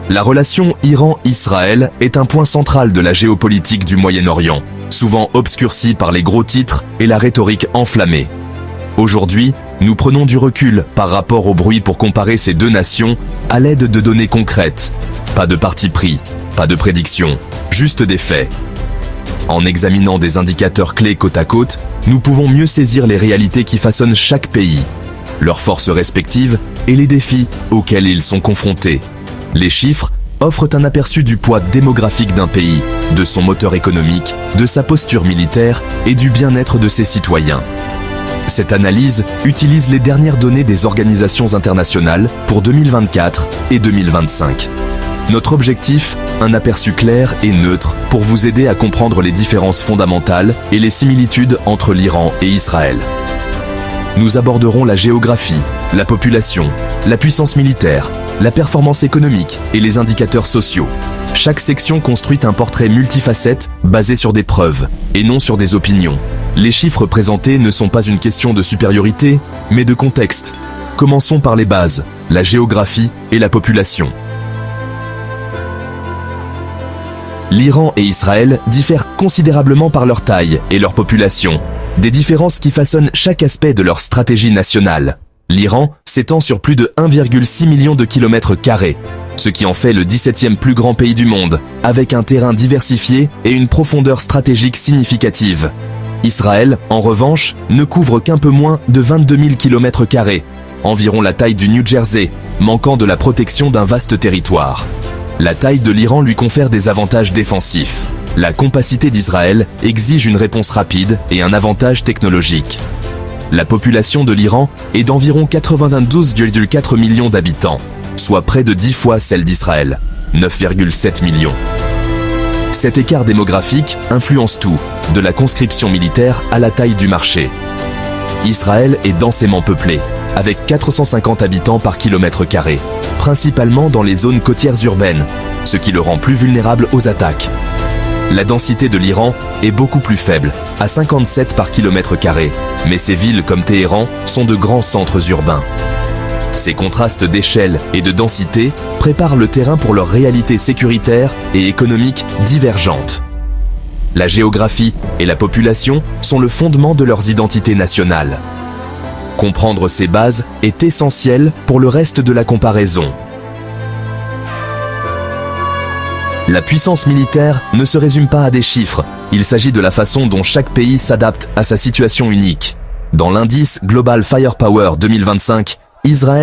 La relation Iran-Israël est un point central de la géopolitique du Moyen-Orient, souvent obscurci par les gros titres et la rhétorique enflammée. Aujourd'hui, nous prenons du recul par rapport au bruit pour comparer ces deux nations à l'aide de données concrètes. Pas de parti pris, pas de prédictions, juste des faits. En examinant des indicateurs clés côte à côte, nous pouvons mieux saisir les réalités qui façonnent chaque pays, leurs forces respectives et les défis auxquels ils sont confrontés. Les chiffres offrent un aperçu du poids démographique d'un pays, de son moteur économique, de sa posture militaire et du bien-être de ses citoyens. Cette analyse utilise les dernières données des organisations internationales pour 2024 et 2025. Notre objectif, un aperçu clair et neutre pour vous aider à comprendre les différences fondamentales et les similitudes entre l'Iran et Israël. Nous aborderons la géographie, la population, la puissance militaire, la performance économique et les indicateurs sociaux. Chaque section construit un portrait multifacette basé sur des preuves et non sur des opinions. Les chiffres présentés ne sont pas une question de supériorité, mais de contexte. Commençons par les bases, la géographie et la population. L'Iran et Israël diffèrent considérablement par leur taille et leur population, des différences qui façonnent chaque aspect de leur stratégie nationale. L'Iran s'étend sur plus de 1,6 million de kilomètres carrés, ce qui en fait le 17e plus grand pays du monde, avec un terrain diversifié et une profondeur stratégique significative. Israël, en revanche, ne couvre qu'un peu moins de 22 000 kilomètres carrés, environ la taille du New Jersey, manquant de la protection d'un vaste territoire. La taille de l'Iran lui confère des avantages défensifs. La compacité d'Israël exige une réponse rapide et un avantage technologique. La population de l'Iran est d'environ 92,4 millions d'habitants, soit près de 10 fois celle d'Israël, 9,7 millions. Cet écart démographique influence tout, de la conscription militaire à la taille du marché. Israël est densément peuplé, avec 450 habitants par kilomètre carré, principalement dans les zones côtières urbaines, ce qui le rend plus vulnérable aux attaques. La densité de l'Iran est beaucoup plus faible, à 57 par kilomètre carré, mais ces villes comme Téhéran sont de grands centres urbains. Ces contrastes d'échelle et de densité préparent le terrain pour leurs réalités sécuritaires et économiques divergentes. La géographie et la population sont le fondement de leurs identités nationales. Comprendre ces bases est essentiel pour le reste de la comparaison. La puissance militaire ne se résume pas à des chiffres, il s'agit de la façon dont chaque pays s'adapte à sa situation unique. Dans l'indice Global Firepower 2025, Israël